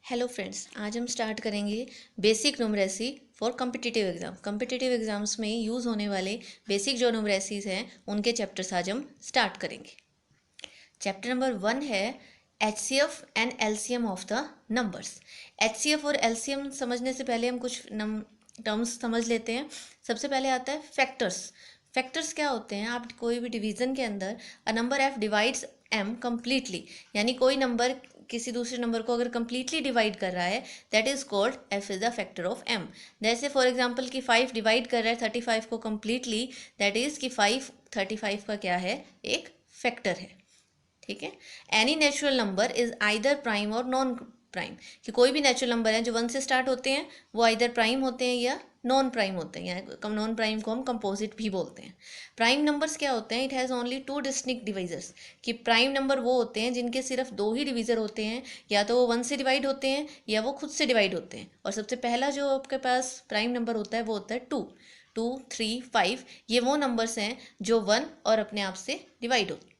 Hello friends, आज हम start करेंगे basic numeracy for competitive exam. Competitive exams में यूज़ होने वाले बेसिक जो न्यूमरेसीज हैं उनके चैप्टर्स आज हम स्टार्ट करेंगे। चैप्टर नंबर 1 है HCF and LCM of the numbers. HCF और LCM समझने से पहले हम कुछ टर्म्स समझ लेते हैं। सबसे पहले आता है फैक्टर्स। फैक्टर्स क्या होते हैं? आप कोई भी डिवीज़न के अंदर a number F divides am completely, यानी कोई नंबर किसी दूसरे नंबर को अगर कम्प्लीटली डिवाइड कर रहा है, that is called F is the factor of M. जैसे फॉर एग्जांपल कि 5 डिवाइड कर रहा है 35 को कम्प्लीटली, दैट इज कि 5 35 का क्या है? एक फैक्टर है। ठीक है। Any natural number is either prime और नॉन प्राइम, कि कोई भी नेचुरल नंबर है जो 1 से स्टार्ट होते हैं वो आइदर प्राइम होते हैं या नॉन प्राइम होते हैं, या नॉन प्राइम को हम कंपोजिट भी बोलते हैं। प्राइम नंबर्स क्या होते हैं? It has only 2 distinct divisors, कि प्राइम नंबर वो होते हैं जिनके सिर्फ 2 ही डिवीज़र होते हैं, या तो वो 1 से डिवाइड होते हैं या वो खुद से डिवाइड होते हैं। और सबसे पहला जो आपके पास प्राइम नंबर होता है वो होता है 2। 2, 3, 5 ये वो नंबर्स हैं जो 1 और अपने आप से डिवाइड होते हैं।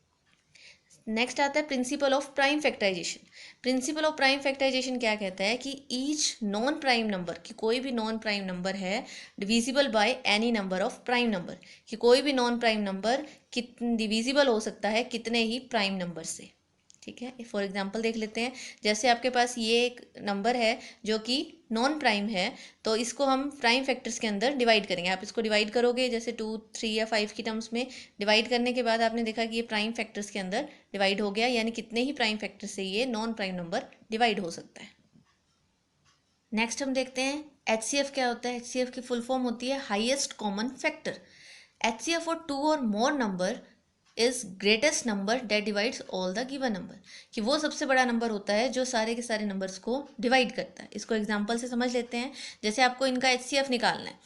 नेक्स्ट आता है principle of prime factorisation. Principle of prime factorisation क्या कहता है? कि ईच नॉन प्राइम नंबर, कि कोई भी नॉन प्राइम नंबर है divisible by any number of prime number, कि कोई भी नॉन प्राइम नंबर डिविजिबल हो सकता है कितने ही प्राइम नंबर से। ठीक है, फॉर एग्जांपल देख लेते हैं। जैसे आपके पास ये एक नंबर है जो कि नॉन प्राइम है, तो इसको हम प्राइम फैक्टर्स के अंदर डिवाइड करेंगे। आप इसको डिवाइड करोगे जैसे 2, 3 या 5 की टर्म्स में। डिवाइड करने के बाद आपने देखा कि ये प्राइम फैक्टर्स के अंदर डिवाइड हो गया, यानी कितने ही प्राइम फैक्टर से ये नॉन प्राइम नंबर डिवाइड हो सकता है। नेक्स्ट हम देखते हैं HCF क्या होता है। HCF की फुल फॉर्म होती है हाईएस्ट कॉमन फैक्टर। HCF और 2 और more number is greatest number that divides all the given number, कि वो सबसे बड़ा नंबर होता है जो सारे के सारे नंबर्स को डिवाइड करता है। इसको एग्जांपल से समझ लेते हैं। जैसे आपको इनका HCF निकालना है,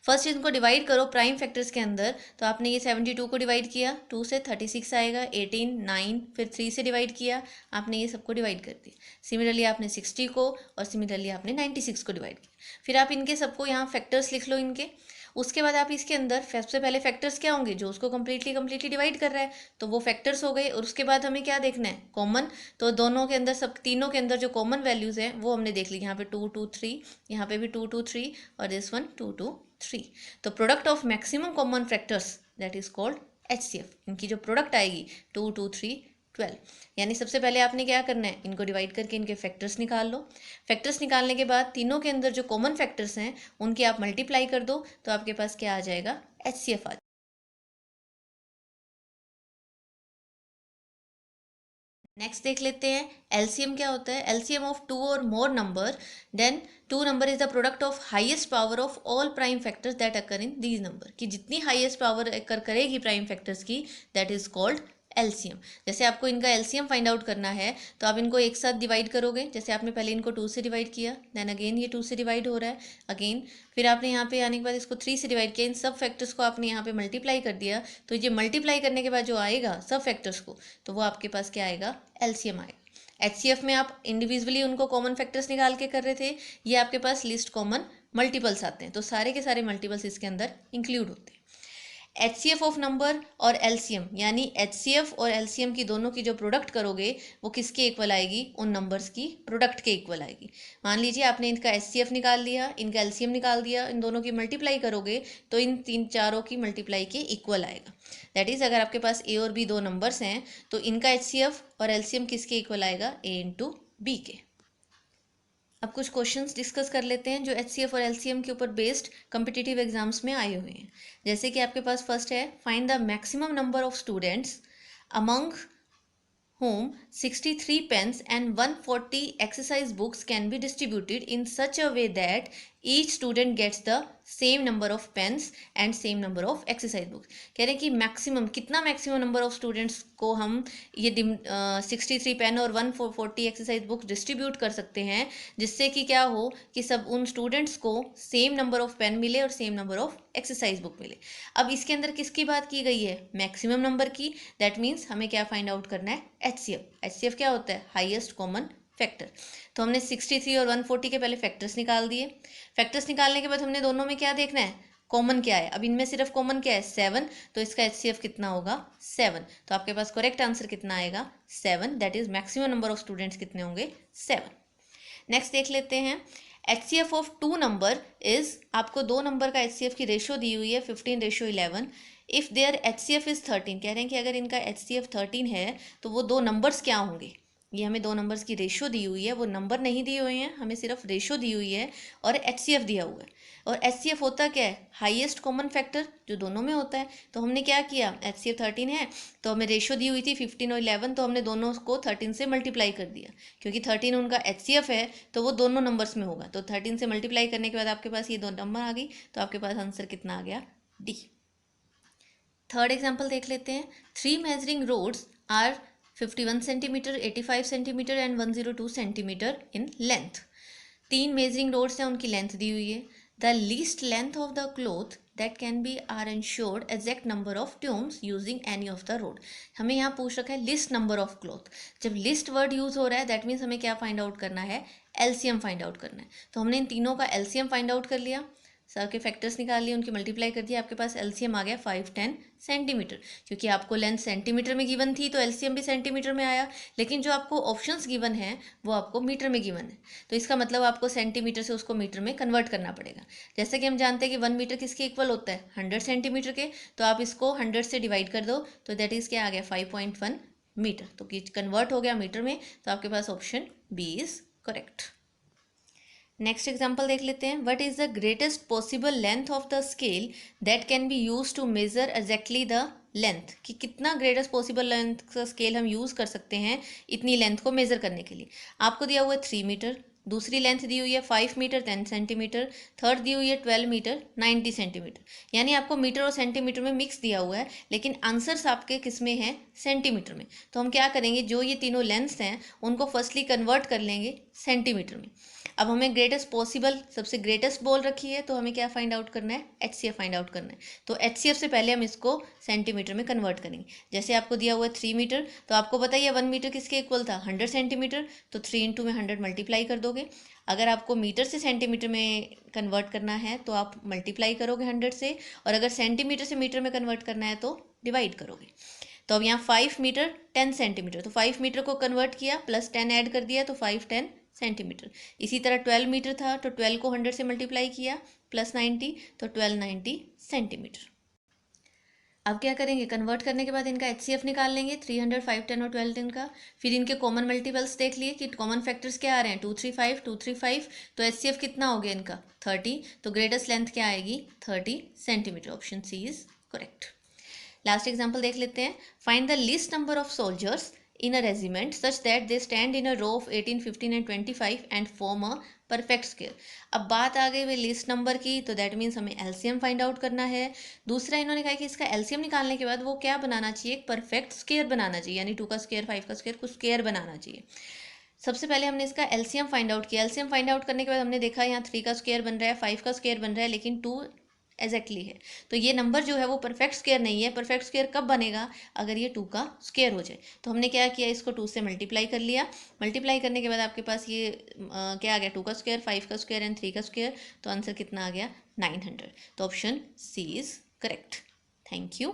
फर्स्ट इनको डिवाइड करो प्राइम फैक्टर्स के अंदर। तो आपने ये 72 को डिवाइड किया, 2 से 36 आएगा, 18, 9, फिर 3 से डिवाइड किया, आपने ये सबको डिवाइड कर दिया। सिमिलरली आपने 60 को और सिमिलरली आपने 96 को डिवाइड किया। फिर आप इनके सबको यहाँ फैक्टर्स लिख लो इनके। उसके बाद आप इसके अंदर सबसे पहले फैक्टर्स क्या होंगे? जो उसको कम्प्लीटली डिवाइड कर रहा है, तो वो फैक्टर्स हो गए। और उसके बाद हमें क्या देखना है? कॉमन। तो दोनों के अंदर, सब तीनों के अंदर जो कॉमन वैल्यूज हैं वो हमने देख ली। यहाँ पे 2, 2, 3, यहाँ पे भी 2, 2, 3 और दिस वन 2, 2, 3। तो product of maximum common factors that is called HCF। इनकी जो प्रोडक्ट आएगी 2, 2, 3, 12। यानी सबसे पहले आपने क्या करना है? इनको डिवाइड करके इनके फैक्टर्स निकाल लो। फैक्टर्स निकालने के बाद तीनों के अंदर जो कॉमन फैक्टर्स हैं उनके आप मल्टीप्लाई कर दो, तो आपके पास क्या आ जाएगा? HCF आ जाएगा। नेक्स्ट देख लेते हैं LCM क्या होता है। LCM ऑफ 2 और more number, then 2 number is the product of highest power of all prime factors that occur in these number, कि जितनी हाईएस्ट पावर अकर करेगी प्राइम फैक्टर्स की, दैट इज कॉल्ड LCM। जैसे आपको इनका LCM फाइंड आउट करना है, तो आप इनको एक साथ डिवाइड करोगे। जैसे आपने पहले इनको 2 से डिवाइड किया, देन अगेन ये 2 से डिवाइड हो रहा है अगेन, फिर आपने यहाँ पे आने के बाद इसको 3 से डिवाइड किया। इन सब फैक्टर्स को आपने यहाँ पे मल्टीप्लाई कर दिया, तो ये मल्टीप्लाई करने के बाद जो आएगा सब फैक्टर्स को, तो वो आपके पास क्या आएगा? LCM आएगा। HCF में आप इंडिविजुअली उनको कॉमन फैक्टर्स निकाल के कर रहे थे, ये आपके पास लिस्ट कॉमन मल्टीपल्स आते हैं, तो सारे के सारे मल्टीपल्स इसके अंदर इंक्लूड होते हैं। HCF ऑफ नंबर और LCM, यानी HCF और LCM की दोनों की जो प्रोडक्ट करोगे वो किसके इक्वल आएगी? उन नंबर्स की प्रोडक्ट के इक्वल आएगी। मान लीजिए आपने इनका HCF निकाल लिया, इनका LCM निकाल दिया, इन दोनों की मल्टीप्लाई करोगे तो इन तीन चारों की मल्टीप्लाई के इक्वल आएगा। दैट इज़ अगर आपके पास A और B दो नंबर्स हैं, तो इनका HCF और LCM किसके इक्वल आएगा? A इंटू B के। अब कुछ क्वेश्चंस डिस्कस कर लेते हैं जो HCF और LCM के ऊपर बेस्ड कम्पिटिटिव एग्जाम्स में आए हुए हैं। जैसे कि आपके पास फर्स्ट है, find the maximum number of students among whom 63 pens and 140 exercise books can be distributed in such a way that each student gets the same number of pens and same number of exercise books। कह रहे हैं कि maximum कितना, maximum number of students को हम ये 63 pen और 140 exercise books distribute कर सकते हैं, जिससे कि क्या हो कि सब उन स्टूडेंट्स को सेम नंबर ऑफ पेन मिले और same number of exercise book मिले। अब इसके अंदर किसकी बात की गई है? मैक्सिमम नंबर की। दैट मीन्स हमें क्या फाइंड आउट करना है? HCF। HCF क्या होता है? Highest common factor. तो हमने 63 और 140 के पहले फैक्टर्स निकाल दिए। फैक्टर्स निकालने के बाद हमने दोनों में क्या देखना है? कॉमन क्या है। अब इनमें सिर्फ कॉमन क्या है? 7। तो इसका HCF कितना होगा? 7। तो आपके पास करेक्ट आंसर कितना आएगा? 7। That is maximum number of students कितने होंगे? 7। नेक्स्ट देख लेते हैं, HCF of two number is, आपको दो नंबर का HCF की रेशियो दी हुई है 15:11। इफ़ देयर HCF इज़ 13, कह रहे हैं कि अगर इनका HCF 13 है तो वो दो नंबर्स क्या होंगे। ये हमें दो नंबर्स की रेशियो दी हुई है, वो नंबर नहीं दिए हुए हैं, हमें सिर्फ रेशियो दी हुई है और HCF दिया हुआ है। और HCF होता क्या है, हाईएस्ट कॉमन फैक्टर, जो दोनों में होता है। तो हमने क्या किया, HCF 13 है तो हमें रेशियो दी हुई थी 15 और 11, तो हमने दोनों को 13 से मल्टीप्लाई कर दिया, क्योंकि 13 उनका HCF है तो वो दोनों नंबर्स में होगा। तो 13 से मल्टीप्लाई करने के बाद आपके पास ये दो नंबर आ गई, तो आपके पास आंसर कितना आ गया, डी। थर्ड एग्जाम्पल देख लेते हैं, 3 measuring rods are 51 centimetre, 85 centimetre and 102 centimetre in length. 3 measuring rods हैं, उनकी लेंथ दी हुई है। The least length of the cloth that can be are ensured exact number of times using any of the rod. हमें यहाँ पूछ रखा है लिस्ट नंबर ऑफ क्लोथ। जब लिस्ट वर्ड यूज हो रहा है दैट मीन्स हमें क्या फाइंड आउट करना है, एलसीएम फाइंड आउट करना है। तो हमने इन तीनों का एलसीएम फाइंड आउट कर लिया, सर के फैक्टर्स निकाल लिए, उनकी मल्टीप्लाई कर दिया, आपके पास एलसीएम आ गया 510 सेंटीमीटर। क्योंकि आपको लेंथ सेंटीमीटर में गिवन थी तो एलसीएम भी सेंटीमीटर में आया, लेकिन जो आपको ऑप्शंस गिवन है वो आपको मीटर में गिवन है, तो इसका मतलब आपको सेंटीमीटर से उसको मीटर में कन्वर्ट करना पड़ेगा। जैसे कि हम जानते हैं कि 1 मीटर किसके इक्वल होता है, 100 सेंटीमीटर के, तो आप इसको 100 से डिवाइड कर दो तो दैट इज़ क्या आ गया, 5.1 मीटर। तो कन्वर्ट हो गया मीटर में, तो आपके पास option B is correct. Next example देख लेते हैं, what is the greatest possible length of the scale that can be use to measure exactly the length, कि कितना ग्रेटेस्ट पॉसिबल लेंथ का स्केल हम यूज़ कर सकते हैं इतनी लेंथ को मेजर करने के लिए। आपको दिया हुआ है 3 मीटर, दूसरी लेंथ दी हुई है 5 मीटर 10 सेंटीमीटर, थर्ड दी हुई है 12 मीटर 90 सेंटीमीटर। यानी आपको मीटर और सेंटीमीटर में मिक्स दिया हुआ है, लेकिन आंसर्स आपके किस में हैं, सेंटीमीटर में। तो हम क्या करेंगे, जो ये तीनों लेंथ्स हैं उनको फर्स्टली कन्वर्ट कर लेंगे सेंटीमीटर में। अब हमें ग्रेटेस्ट पॉसिबल, सबसे ग्रेटेस्ट बोल रखी है, तो हमें क्या फाइंड आउट करना है, HCF फाइंड आउट करना है। तो HCF से पहले हम इसको सेंटीमीटर में कन्वर्ट करेंगे। जैसे आपको दिया हुआ है 3 मीटर, तो आपको बताइए 1 मीटर किसके इक्वल था, 100 सेंटीमीटर, तो 3 इंटू में 100 मल्टीप्लाई कर दोगे। अगर आपको मीटर से सेंटीमीटर में कन्वर्ट करना है तो आप मल्टीप्लाई करोगे 100 से, और अगर सेंटीमीटर से मीटर में कन्वर्ट करना है तो डिवाइड करोगे। तो अब यहाँ 5 मीटर 10 सेंटीमीटर, तो 5 मीटर को कन्वर्ट किया प्लस 10 ऐड कर दिया तो 510 सेंटीमीटर। इसी तरह 12 मीटर था तो 12 को 100 से मल्टीप्लाई किया प्लस 90 तो 1290 सेंटीमीटर। अब क्या करेंगे, कन्वर्ट करने के बाद इनका HCF निकाल लेंगे, 300 510 और 1210 का। फिर इनके कॉमन मल्टीपल्स देख लिए कि कॉमन फैक्टर्स क्या आ रहे हैं, 235 235, तो HCF कितना हो गया इनका 30, तो ग्रेटेस्ट लेंथ क्या आएगी 30 centimetre. Option C is correct. Last example देख लेते हैं, find the least number of soldiers in a regiment such that they stand in a row of 18, 15 and 25 and form a perfect square। अब बात आ गई वे list number की, तो that means हमें LCM find out करना है। दूसरा इन्होंने कहा कि इसका एलसीएम निकालने के बाद वो क्या बनाना चाहिए, एक परफेक्ट स्क्वायर बनाना चाहिए, यानी 2 का स्क्वायर 5 का स्क्वायर कुछ स्क्वायर बनाना चाहिए। सबसे पहले हमने इसका एलसीएम फाइंड आउट किया। एलसीएम फाइंड आउट करने के बाद हमने देखा यहाँ 3 का स्क्वायर बन रहा है, 5 का स्क्वायर बन रहा है, लेकिन 2 एग्जैक्टली है। तो ये नंबर जो है वो परफेक्ट स्क्वायर नहीं है। परफेक्ट स्क्वायर कब बनेगा, अगर ये 2 का स्क्वायर हो जाए। तो हमने क्या किया, इसको 2 से मल्टीप्लाई कर लिया। मल्टीप्लाई करने के बाद आपके पास ये क्या आ गया, 2 का स्क्वायर 5 का स्क्वायर एंड 3 का स्क्वायर, तो आंसर कितना आ गया 900। तो option C is correct. Thank you.